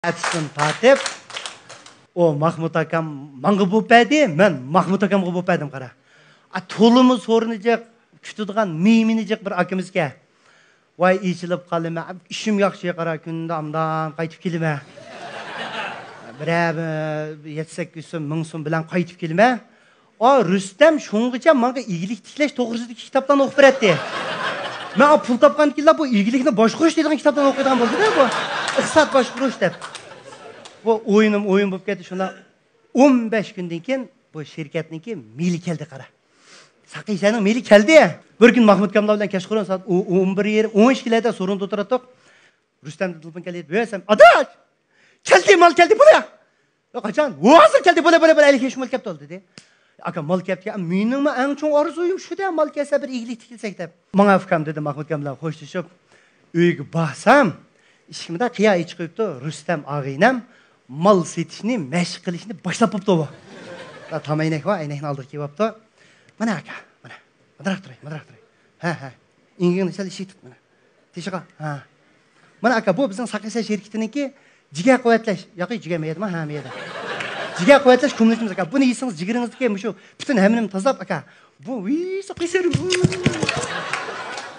Әтсін татып, о Махмут акам маңғы болып әді, мен Махмут акамғы болып әдім қара. Толымыз орны жақ, күтудіған меймені жақ бір акымызға. Вай, ешіліп қалыма, үшім яқшы қара күнді амдан қайтып келіме. Бір әбі, етсек күсім, мұңсым білән қайтып келіме. Рүстем шоңғыча маңға игілік тікләш 900 кітаптан оқып бір әтті. Мен пұл тапқан келді, бұл игілікні баш құрыш деген кітаптан оқыдыған болды да, бұл. Иқсат баш құрыш деп. Бұл ойын болып кетті шына 15 күнден кен бұл шеркетінен кен мейлі келді қара. Сақишаның мейлі келді. Бір күн Махмут Камлавдан кеш құрын саат 11-13 келеді сорында отыраттық. Рүстемді тұлпын келеді. Бөсем, адач! Келді, мал келді, бұлай! Қачан? Оғазыр келді, бұлай, әлі кеш мал кепті олды, де. Aka mal kepti, mening eng cho'ng orzuyim shu-da, mal kelsa bir ig'lik tikilsak deb. Menga fikam dedi Mahmud Kamlar xo'shlashib, uyga borsam, ishimda qiya ich qo'yibdi, Rustam og'aynam mal setishni, mashq qilishni boshlab bo'pti. Tamaynak va aynakni oldiga kelibdi. Mana aka, mana. Madraq turay. Ha. Ingini sal eshitib mana. Teshiqa. Ha. Mana aka, bu bizning Saqisa sherkitiniki jigar quvvatlash. Yo'q, jigarmayadimi? Ha, mayadi. Jigar quvvatlash ko'milishimiz aka. Buni yesangiz jigaringizdagi mushu butun hamini tozalab aka. Bu Saqisa.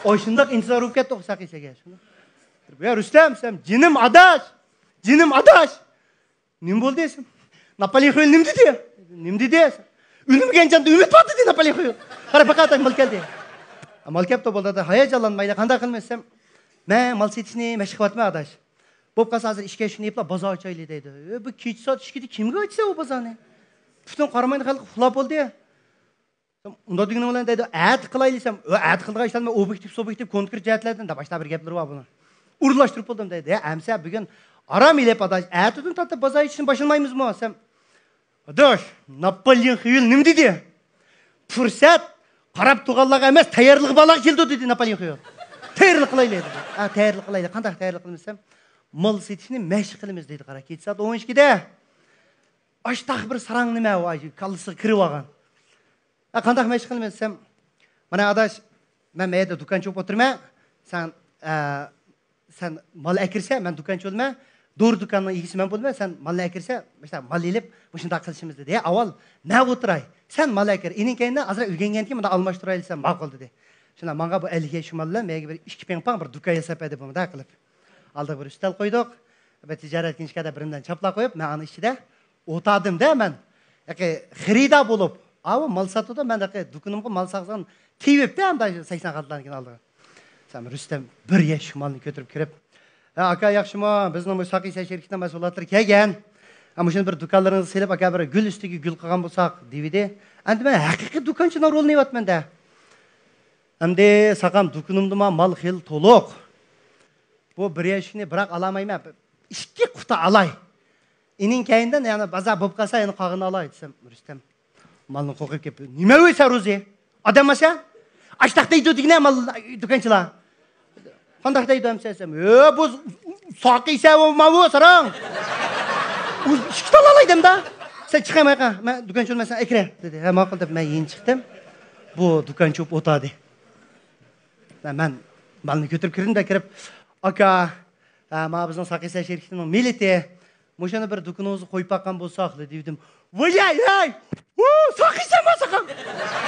Oshundaq intizor bo'lib ketdi Saqisaga. Ya Rustam, sen jinim adash. Nim bo'ldi esim? Napoleon xo'yil nim dedi? Nim dedi? O'lmagan jonda umid bor dedi Napoleon xo'yil. Qara faqat mal keldi. Mal kelibdi bo'ldi, hayajonlanmaydi. Qanday qilmasam, men mal setishni mashq qilyapman adash. Bo'p qolsa hozir ishga shuni yepla bozor ochaylik deydi. Bu kech soat ishga kimga ochsa u bozorni? Butun qaramaydi xalq uxlab bo'ldi. Unda degani bilan deydi, "At qilaylisam, at qilgan ishlarni obyektiv konkret jihatlardan da boshqa bir gaplar bor buni. Urlashtirib bo'ldim deydi. Amsa bugun aram ilep adash, atdan tatib bozor ishini boshlamaymizmi? Sen adash, Napoleon Hill nim dedi? Fursat qarab turganlarga emas, tayyorlik balaga keldi dedi Napoleon Hill. Tayyorlik qilaylik dedi. Tayyorlik qilaylik. Qanday tayyorlik qilmasam? Mal setishni mashq qilamiz deydi qara. Kech soat 12da. Ashtaq bir sarang nima voy, kallisi kirib olgan. Qanday mashq qilmasam? Mana adash, men mayda do'konchi bo'lib o'tirman. Sen mal akirsa, men do'konchi bo'lma. Doğru do'konning egisi men bo'lma. Sen mal akirsa, mesela mal elib, shunda qilishimiz dedi. Avval men o'tiray. Sen mal akir. Ening kayinda azra o'rgangandan keyin bunda almashtiraysan, ma'qul dedi. Shunda menga bu 50 ga shumallar, menga bir 2 ping-pong bir do'kon yasab edi bunda qilib. Aldık bir üstel koyduk. Ve ticaret kinçkada birinden çapla koyup, ben onun içinde otadım da ben. Xirida bulup, avu mal satıda ben de dukunumga mal saksan tiyip de hem de 80 katlarını aldık. Sen Rüstem bir yaş malını götürüp kirip. Aka yakşıma, bizim bu Saqisa şirketinden mesulatır kegen. Ama şimdi bir dukanlarınızı silip, aka bir gül üstüge gül kıgan bulsak DVD. Hem ben hakiki dukançının rolunu yaptım ben de. Hem de sakam dukunumduma mal xil toluk. Bu bir yaşını bırak alamayım. İki kutu alay. İnin keyinden yani baza bop kalsa yani kağını alay desem Rüstem. Malını kokuyup yapıyor. Nime öyle Ruzi? Adam masa? Açtaktaydı digine mal dükkançılar. Kandaktaydı amsasam. Bu Saqisa o mavu sarang. İki tane alaydım da. Sen çıkamayın ha. Ben dükkançı olmasan ekre dedi. Hem akılda ben yeni çıktım. Bu dükkançı otadı. Ben malını götürüp kirdim de kirip. Aka, bizning Saqisa şirketining militi, mo'shani bir do'konimizni qo'yib baqqan bo'lsak dedim. Voyay, Saqisa masaqam.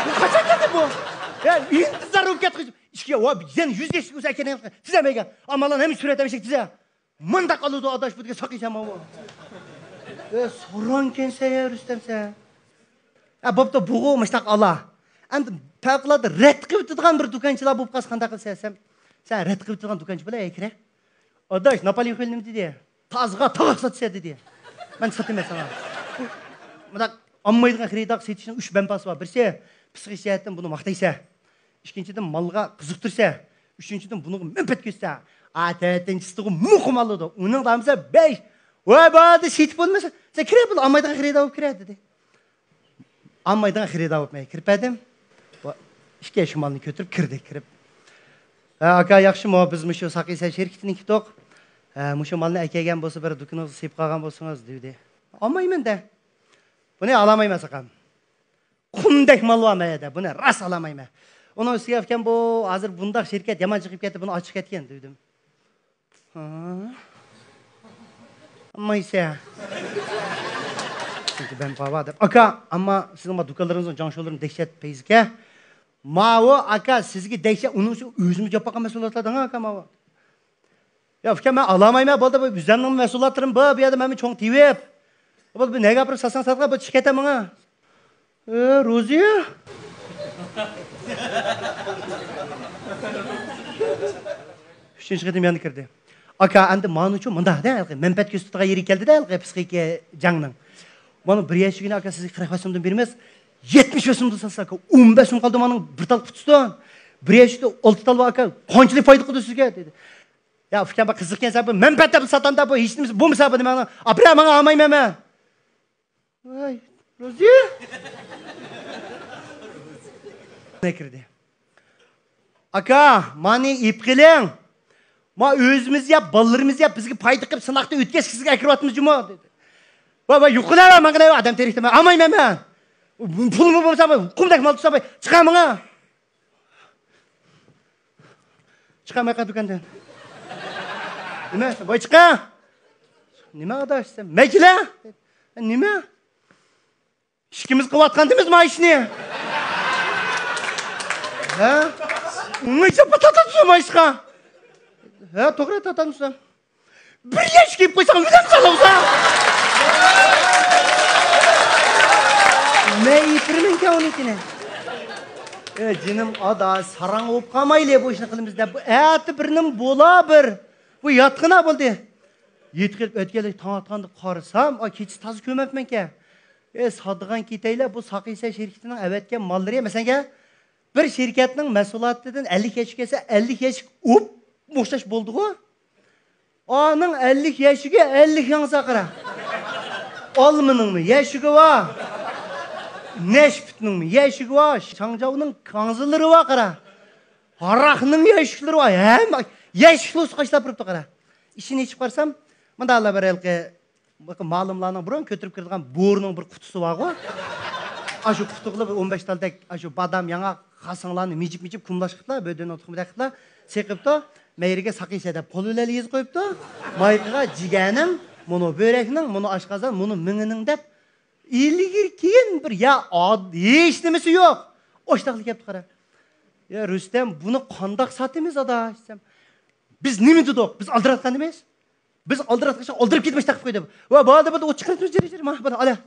Bu qachon keldi bu? İntizor bo'lib ketdi. Ishga, bizdan 100 ga o'zi ekan, tizamagan. Amalan ham surat ham tiza. Munda qoldi adash bunga Saqisa ma bu. So'ron kensa ya Rustamsa. Bo'pti, bugu mishtaq ala. Endi taqlada ret qilib turgan bir do'konchilar bo'lib qasqanda qilsam. Sen red qilib turgan do'konchi bo'la ekra. Adash, Napoleon Hill nima dedi? Tazga tog' satsa dedi. Men sataman sana. Mana ammaydigan xaridor setishning 3 banpasi bor. Birisi psixikiyatdan buni maqtaysa, ikkinchidan malga qiziqtirsa, uchinchidan buni manfaat ko'rsa, to'rtinchisi muhim oladi. Uning damsa 5. Voy ba'di setib bo'lmasa, sen kira bo'l ammaydigan xaridor bo'lib kiradi dedi. Ammaydigan xaridor bo'lmay kirpadim. Bu ishga shumalni ko'tarib kirib. Aka yaxshimi, biz mushu Saqisa şirketining kitoq. Mushu malni akagan bo'lsa bir do'koningizni sep qolgan bo'lsangiz dedi. Olmayman-da. Buni olamayman saqam. Qundak mal bo'lmaydi. Buni ras olamayman. Uni ustiga ekan bu hozir bundaq şirket yomon chiqib ketdi, buni ochib ketgan dedim. Ama ise. Çünkü ben baba deb. Aka, ama sizin ma dukalarınızın, canşoların dehşet peyzike. Mao aka sizge dehşet onun özümüz yapaka mesulatlardan aka mao. Ya fikir ben alamayım bolda bu bizden mesulatlarım bu bir adam ben çok tivep. Bu 내가 bir sasan satga bu şikayet bana. Roziye. Üçüncü kıdım yanı kirdi. Aka andi manuçu mında da menpet küstüge yeri geldi de psixike jangның. Bana bir yaşıgine aka sizi 40 yaşımdan birimiz 70 yaşımda satsak 15 so'm kaldı manın bir tal kutusdan. Bir yaşta 6 tal aka qanchalik foyda qildi sizga dedi. Ya fikir bak qiziq ekan bu menpetde satanda bu hech nima bu misabı demani. Apra menga olmayman men. Vay, Rozi. Ne kirdi? Aka, mani ip qiling. Ma özümüz yap, ballarımız yap, bizga foyda qilib sinoqda o'tkazib sizga akirayapmiz juma dedi. Baba yuqulama menga adam terikdimi? Olmayman men. Pulum bo'lsa, qumdak mal tutsa, chiqaman menga. Chiqamay qad do'kondan. Nima? Voy chiqa. Nima adashsam? Makla. Nima? İşkimiz qilayotgandimiz ma ishni. Ha? Nima patatas so'mayishqa? Ha, to'g'ri tatamsan. Bir yaş kiyib qo'ysang, o'zim salawsan. Ne yitirmin ki onunkine? Canım ada sarang olup kalmayla bu işini kılımızda. Bu eti birinin bola bir. Bu yatkına buldu. Yetkilip ötkelik tanıtkandık karısam. Keçi tazı kömepmen ki. Sadıgan kiteyle bu Sakıysa şirketinin evetken malları. Mesela bir şirketinin mesulatından 50 keçi kese 50 keçi up muhtaç buldu o. Onun 50 keçi 50 yan sakıra. Almının mı? Yeşigi var. Neşpitinin mi? Yeşigi var. Şangcavının kanzıları var kara. Arakının yeşikleri var. Hem yeşikli uskaçlap duruptu kara. İşini içip karsam, manda Allah berelki malımlarının buran kötürüp kirdiğen boğurunun bir kutusu var o. Aşu kutuklu 15 taldek aşu badam yana kasınlarını micip kumlaşıkla, bödeğini otuğum dakikla sekipti. Meyrige sakıysa da poluleli yüz koyuptu. Mayıkıga cigenin, bunu börekinin, bunu aşkazan, bunu müninin dep İlgir kiyin bir ya hiç nemesi yok. Oştaklık yaptı kara. Ya Rüstem bunu kandak satımız ada. Biz nemi tutuk? Biz aldıratkan demeyiz. Biz aldıratkan aldırıp gitmiş takip koydu. Ve bağda o çıkartmış derim. Ala.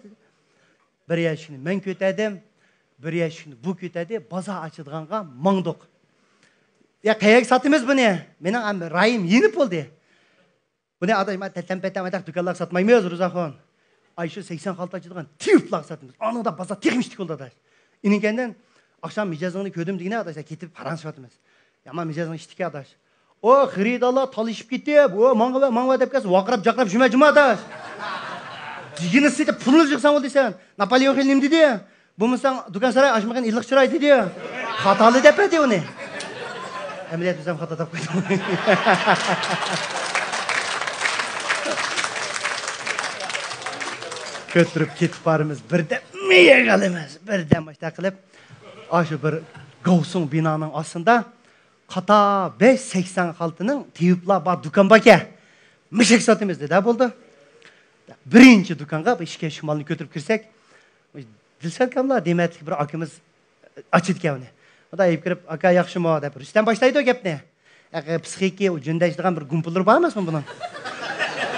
Bir yaşını men kötedim. Bir yaşını bu kötedi. Baza açıdığanға mangdok. Ya kayak satımız bu ne? Benim rayım yenip oldu. Bu ne adayım? Tempeten dükkanlar satmayız Rızaxon. Ayşe 86 açıdığan tiyuplak satımız. Onu da baza tekmiştik oldu da. İninkenden akşam micazını ködüm digine adaşlar ketip paranı satımız. Ama micazını iştike adaş. O xridala talışıp gitti. O manga dep kez vakrap jakrap jüme adaş. Digini sete pulunu çıksan oldu sen. Napolyon xelim dedi. Bu musan dükkan saray açmagan illik çıray dedi. Hatalı depedi onu. Emniyet bizden hata tap koydum. Götürüp ketip barımız birden miye kalımız. Birden başta kılıp aşı bir gavsun binanın aslında kata 586'nın teyipla ba dükkan bake. Mişek satımız dedi buldu. Birinci dükkanға işke şumalını götürüp kirsek Dilşat kamla demet bir akımız açıd kevni. O da eyip kirip aka yaxşı mı dep. Rüstem başlaydı o gepni. Psixiki cündəşdiğen bir gumpulur barmasın bunun?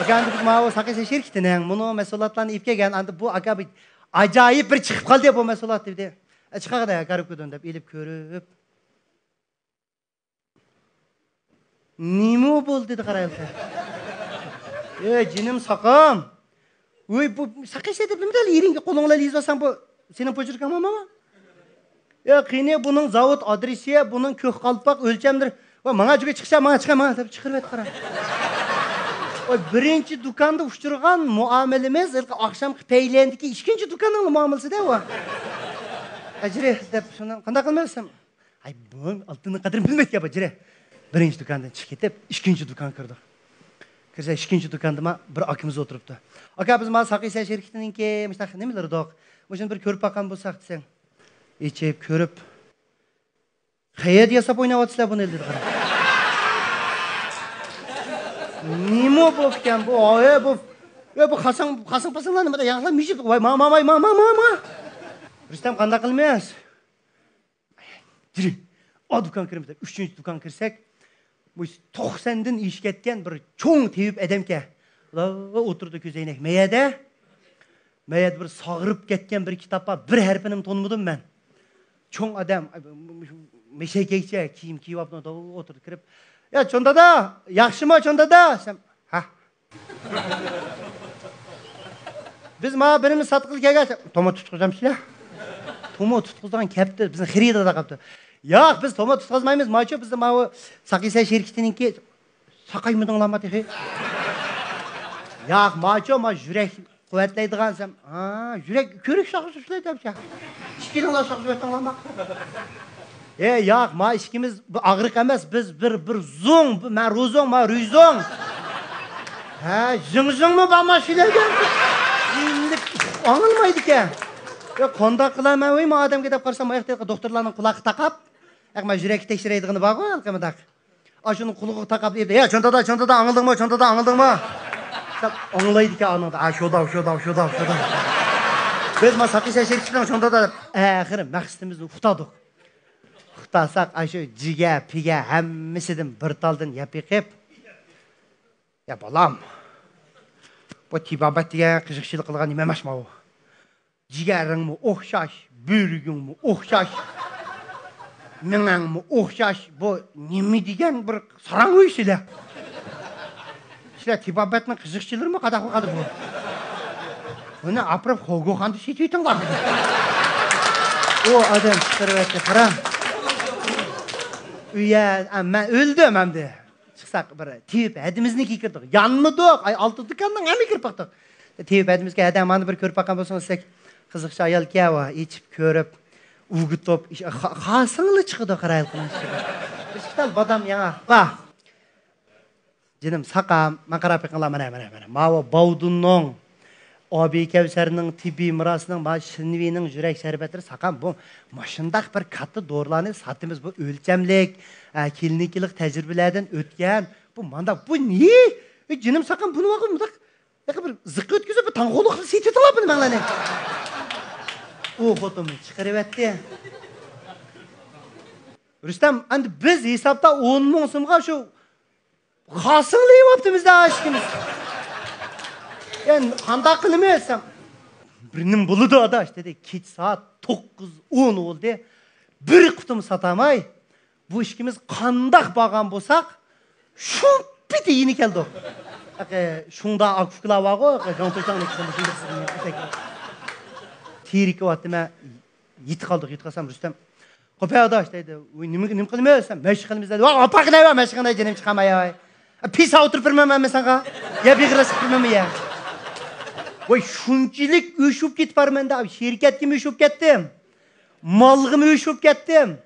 Aka biz mao Sakıysa şirketinden bunu mesulatlarını ipke gelen bu aka bir acayip bir çıkıp kaldı bu mesulat dedi. Çıkağa da garip gödün dep elip körüp. Nime oldu dedi qarayılsa. Cinim sakım. Uy bu Sakıysa dep nima dal yeringe qo'lingla yezbasan bu senin pochirkan mı? Ya qiyne bunun zavod adresi, bunun kök qalpak ölçemdir. Va manga juga chiqsa, manga chiqaman deb chiqirib ayt qara. O birinci dükkanda uçturgan muamelemiz akşam peylendiki ikinci dükkanın muamelesi de o. Acire dep şunu qanday qilmasam? Ay bu altını qadrini bilmek ya bacire. Birinci dükkandan chiqib ketib, ikinci dükkan kirdik. Kirsa ikinci dükkanda bir akimiz oturuptu. Aka biz ma Sakıysa şirketininki, müştaq nemeler doq. O'shan bir ko'rib baqqan bo'lsak desang. Ichib ko'rib. Qayerda yasab o'ynayapsizlar buni dedi qara. Nima bo'pkan bu? Bu Bu qasың pasыңlarni mada yağla müşip. Vay mama. Rüstem qanda qilmaysiz? Jiri. O dukan kirimizde. 3-cü dukan kirsek, bu 90'dan iş ketken bir çoğun tevip edemke. Oturdu közeynek. Meyede bir sağırıp ketken bir kitappa bir harfini tanımadım ben. Çoğun adam meşekekçe kiyim kiyip oturdu kirip. Ya çonda da, yaxşı mı çonda da? Sen, ha. Biz ma birimiz satqız kelgan. Tomat tutqizam sizlar. Tomat tutqizgan kapti, bizni xaridada qapti. Yo'q, biz tomat tutqazmaymiz. Macho bizda ma Saqisa şirketininki saqaymidinglarmi dexe. Yo'q, macho ma yurak quvvatlaydigan sen. Ha, yurak ko'rik saqib ishlayapsan. İşkilinglar saqib o'tdinglarmi? Yo'q, ma ishkimiz og'riq emas, biz bir zong, ma ruzong. Ha, zing-zingmi bama shilagan? Anılmaydı ki. Ya konda kılamam oyma adam gidip qarsam ayaqda doktorlarning qulog'i taqab, aqma yurak tekshiradiganini bor-ku, alqamidaq. Ashuni qulog'i taqab deb, "Ya çontada anıldingmi? Çontada anıldingmi?" Deb anglaydi ki anında. "Ha, şoda." Biz ma Saqisa şirketining çontada axir maqsadimizni utadik. Utasak ashu jiga, piga hammasidan bir taldan yapiqib. Ya balam. Bu tibabat degan qiziqchilik qilgan nima emas bu? Jigaringmi o'xshash, buyrugingmi o'xshash, mingangmi o'xshash, bu nima degan bir sarang o'ysizlar. Sizlar tibabatning qiziqchilarimi qadaq qiladi bu? Buni aprab xo'goxonni setyaptinglar. O adam chiqaryapti, qara. Uya, men o'ldim hamda. Çıksak bir teyip hedimizni kirdik. Yanmadık. Ay altı dükkandan hem kirip baktık. Teyip hedimizge hedem anı bir körüp bakan bolsanız sek kızıkça ayal keva içip körüp uğutup hasınglı çıkıdı qarayılqın. Bir çıktal badam yana. Bak. Canım sakam makarap qala mana. Mawa Baudunның Abi Kevser'nin tibi mirasının Şinvi'nin yürek şerbetleri sakam bu maşındaq bir katı doğrularını satımız bu ölçemlik, kliniklik tecrübelerden ötken bu manda bu niye? Canım sakam bunu bakın mıdak? Ya bir zıkkı ötküzüp bir tanğoluk seytiyorlar bunu bana ne? O fotomu çıkarıvetti. Rüstem, andi biz hesapta 10 ming so'mga şu xasınlayıp yaptığımız da aşkımız. Yani qanda qilmaysan. Birinin buludu adaş dedi. Kech saat 9-10 oldu. Bir qutum satamay. Bu işkimiz qandaq bağan bolsaq, şu biti yeni keldi. Şunda akfuklar var o, jantoşan Tirik vatdı mən yitqasam Rüstem. Qopay adaş dedi. Nim qilmaysan? Məşq qilmiz dedi. Apaq nə var məşqinə canım çıxamay. Pis oturup durmam mən sana. Ya bir qırasıb durmam ya. Vay şunçilik üşüp git var mende abi. Şirketimi üşüp gittim. Malgımı üşüp gittim.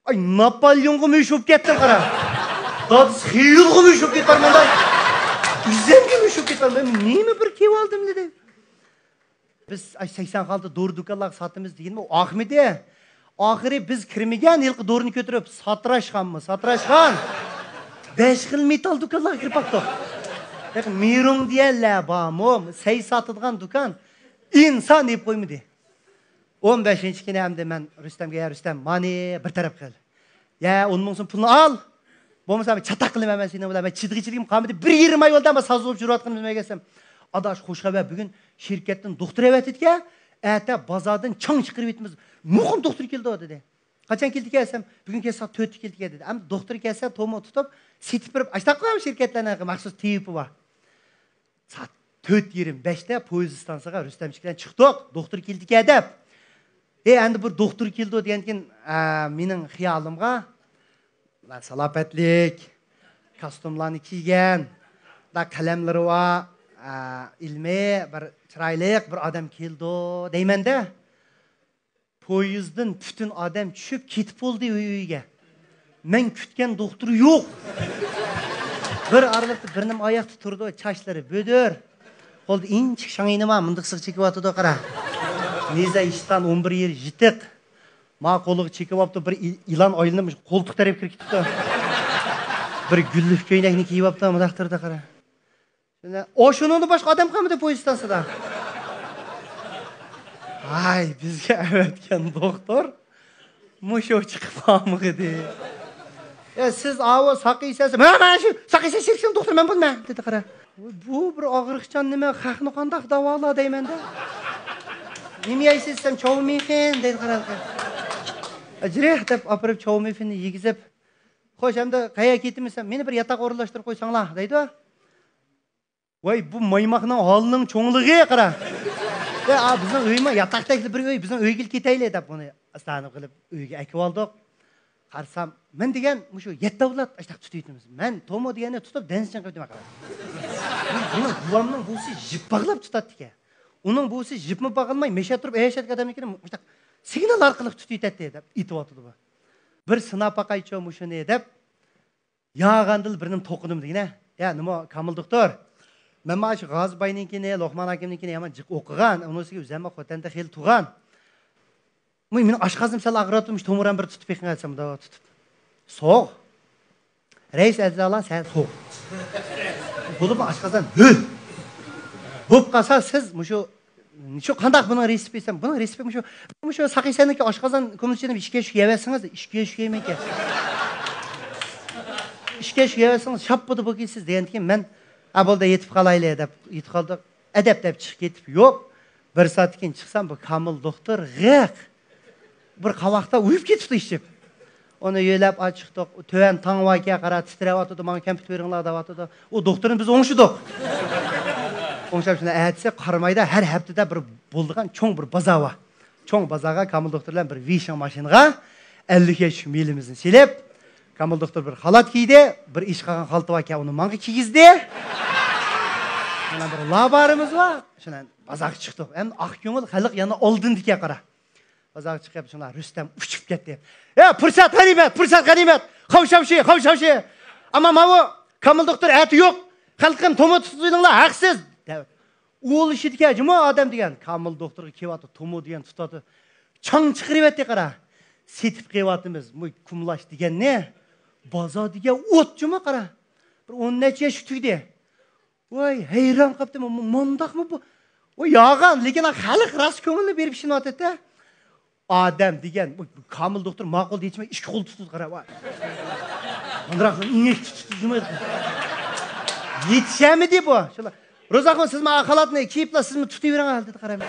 Ay Napolyon'umu üşüp gittim qara. Dadız xiyulğumu üşüp git var mende. Üzemgimi üşüp git var. Ben neymi bir kev aldım dedi. Biz 86 doğru dükkanlar satımız değil mi? Ahmet'e. Ahiri biz kirmegen ilk doğrunu götürüp satraşkan mı? Satraşkan. 5 xil metal dükkanlar kirip baktık. Mirung diyenler bağımım, sey satıdığın dükkan insan deyip koymadı. 15. kine hem de ben Rüstem, mani bir taraf kıl. Ya onun son pulunu al. Bu mesela çatak kılım hemen seni ben çıdığı kalmadı. Bir 20 ay oldu ama saz olup jürüyatqın bizime gelsem. Adaş hoş haber bugün şirketten doktor evet etki. Ete bazardan çan çıkırıp etmez. Muhum doktor geldi o dedi. Kaçan geldi gelsem, bugün saat 4 geldi dedi. Ama doktor gelse tomu tutup setip verip açtak koyam şirketlerine maksus teypi var. Saat 4:25'te poyuz istansıga Rüstemçikten çıktık. Doktor geldi edep. Endi bir doktor keldi degankin mening xiyolimga salopatlik, kostyumlarni kiygan, da qalamlari va ilmiy bir chiroyli bir odam keldi deymanda. Poyezddan bütün odam tushib ketib bo'ldi uyiga. Men kutgan doktor yo'q. Bir aralıkta birinin ayakta turdu, çaşları bödür. Oldu inçik şangayınıma mındıqsıq çekip atıdı qara. Neza işten 11 yer jitik. Ma qoluğu çekip aptı, bir ilan ayılmış, koltuk taraf kirip gitti. Bir güllük köynekini kiyip aptı, mıdaqtırdı qara. Oşununu başka adam kalmadı poyuz stansiyada. Ay, bizge ötken doktor muşo çıkıp almık edi. Siz avu sakıysanız, "Mana şu sakıysa seksin doktor ben bilmem" dedi qara. Bu bir ağırlıkçan nime xalqni qandaq davala deyman da. Nima yeysiz desem chovmixin dedi qara. Ajreh deb apirib chovmixini yegizib, "Xo'sh, endi qayerga ketimisan? Meni bir yataq o'rinlashtirib qo'ysanglar" deydi. Voy, bu maymaqning holining cho'ngligi qara. Bizning uyma yataqdagi bir uy, bizning uyga ketaylik deb buni astanib qilib uyga akib oldik. Qarsam, men degan shu 7 avlod ashtaq tutuymiz. Men Tomo deganni tutib dansdan qo'ydim qara. Buni buvamning busi jip bog'lab tutadi ekan. Uning busi jipmi bog'ilmay mesha turib yashayotgan odamnikini ashtaq signal orqali tutuytadi deb aytib bu. Bir sinab aqaycho mushuni deb yağandil birnim to'qidim degina. Ya nima Kamil doktor? Men mana shu G'ozbayninkini, Luqman akimninkini ham jiq o'qigan, unisiga o'zimma xotanda xil tug'an. Men oshqozim sal ag'ratmish, to'miran bir tutib ekan aytsam, da tutib. So'q. Reis azala sen so'q. Bo'lib oshqozon hul. Bo'lib qolsa siz shu qandaq buni resepti desam, buni resepti shu saqiysaniki oshqozon ko'milchini ishga yeyversangiz, ishga yeymay ekan. Ishga yeyversangiz shapbudi bo'lgaysiz degandan men Abolda yetib qolaylik deb yetib qoldik. Adab deb chiqib ketib, yo'q. Bir soatdan keyin chiqsam bu Kamil doktor g'iq. Bir qavoqda uyib ketibdi ishib. Onu yo'lab ochiqdik. To'van tongvaga qarab titrayotdi, menga kompyuter beringlar deyotdi. U doktorni biz o'ngshidik. O'ngshab shuni aytsa, qarmayda har haftada bir bo'ldigan cho'ng bir bazava. Cho'ng bazaga Kamil doktorlar bir vishan mashinaga 50 ga milimizni silib, Kamil doktor bir xalat kiydi, bir ish qilgan xalta aka uni menga kiygizdi. Mana bir labarimiz var. Shundan bazaq chiqdik. Endi oq ko'ngil xalq yana oldindika qara. Bazaq chiqib shunlar Rustam uchib ketdi. Fursat g'animat. Xavshavshi. Ammo mana Kamil doktor ayti yo'q. Xalqim tomo tutdinglar, haqsiz. O'l ishidga jimo odam degan. Kamil doktorga kelyapti, tomo degan tutadi. Chang chiqaryapti qara. Setib qilyapmiz. Bu kumlash degan ne? Bozor degan o't jimo qara. Bir 10 necha yosh tuydi. Voy, hayron qoldim. Mondaqmi bu? O yağan, lekin xalq ras ko'ngilni berib ishlayapti-da. Adam degan, bu Kamil doktor ma'qul deychmay ikki qo'l tutib qarab. Bundoq ingek tutib yurmaydi. Yetishami deb bu. Ro'zaxon siz men xalatni kiyibla sizmi tutib yuring dedi qarab.